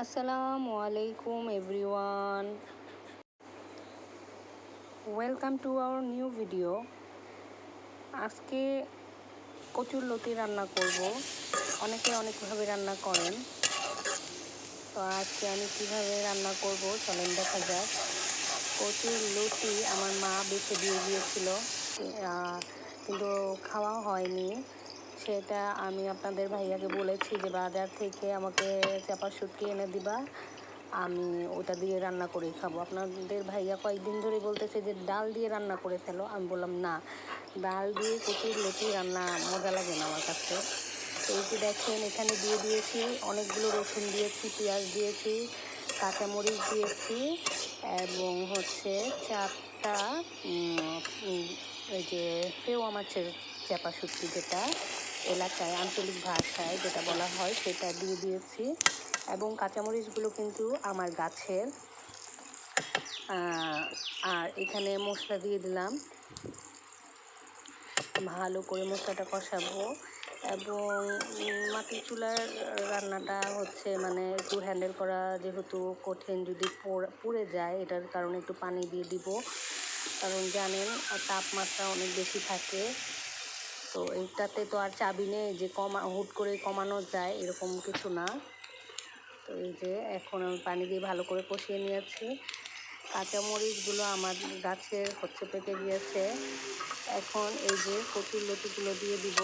আসসালামু আলাইকুম everyone, welcome to our new video. আজকে কচুরলতি রান্না করব। অনেকে অনেকভাবে রান্না করেন, তো আজকে আমি কিভাবে রান্না করব চলেন দেখা যাক। কচুরলতি আমার মা বেছে দিয়ে গিয়েছিল, কিন্তু খাওয়া হয়নি। সেটা আমি আপনাদের ভাইয়াকে বলেছি যে বাজার থেকে আমাকে চাপা শুটকি এনে দিবা, আমি ওটা দিয়ে রান্না করে খাবো। আপনাদের ভাইয়া কয়েকদিন ধরে বলতেছে যে ডাল দিয়ে রান্না করে ফেলো। আমি বললাম না, ডাল দিয়ে কচুরলতি রান্না মজা লাগে না আমার কাছে। তো এই যে দেখেন, এখানে দিয়ে দিয়েছি অনেকগুলো রসুন দিয়েছি, পেঁয়াজ দিয়েছি, কাঁচামরিচ দিয়েছি এবং হচ্ছে 4টা এই যে পেওয়া মাছের চাপা শুটকি, যেটা এলাকায় আঞ্চলিক ভাষায় যেটা বলা হয় সেটা দিয়ে দিয়েছি। এবং কাঁচামরিচগুলো কিন্তু আমার গাছের। আর এখানে মশলা দিয়ে দিলাম, ভালো করে মশলাটা কষাবো। এবং মাটির চুলার রান্নাটা হচ্ছে মানে একটু হ্যান্ডেল করা যেহেতু কঠিন, যদি পুড়ে যায় এটার কারণে একটু পানি দিয়ে দিব, কারণ জানেন তাপমাত্রা অনেক বেশি থাকে। তো এটাতে তো আর চাবি নেই যে হুট করে কমানো যায়, এরকম কিছু না। তো এই যে এখন আমি পানি দিয়ে ভালো করে কষিয়ে নিয়েছি। কাঁচামরিচগুলো আমার গাছের হচ্ছে পেকে গিয়েছে। এখন এই যে কচুরলতিগুলো দিয়ে দিব।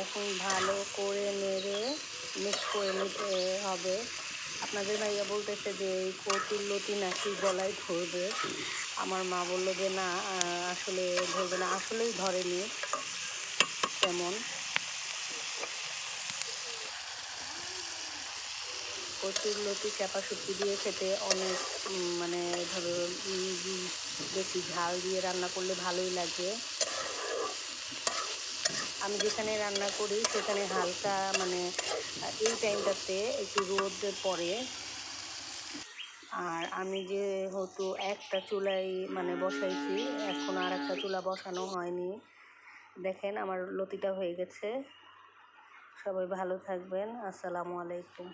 এখন ভালো করে নেড়ে মিক্স করে নিতে হবে। আপনাদের ভাইয়া বলতেছে যে এই কচুরলতি নাকি গলায় ধরবে। আমার মা বললো যে না, আসলে ধরবে না, আসলেই ধরেনি তেমন। কচুরলতি চাপা শুটকি দিয়ে খেতে অনেক মানে ধরো বেশি ঝাল দিয়ে রান্না করলে ভালোই লাগে। আমি যেখানে রান্না করি সেখানে হালকা মানে এই টাইমটাতে একটু রোদ পড়ে। আর আমি যেহেতু একটা চুলায় মানে বসাইছি, এখন আর একটা চুলা বসানো হয়নি। দেখেন আমার লতিটা হয়ে গেছে। সবাই ভালো থাকবেন। আসসালামু আলাইকুম।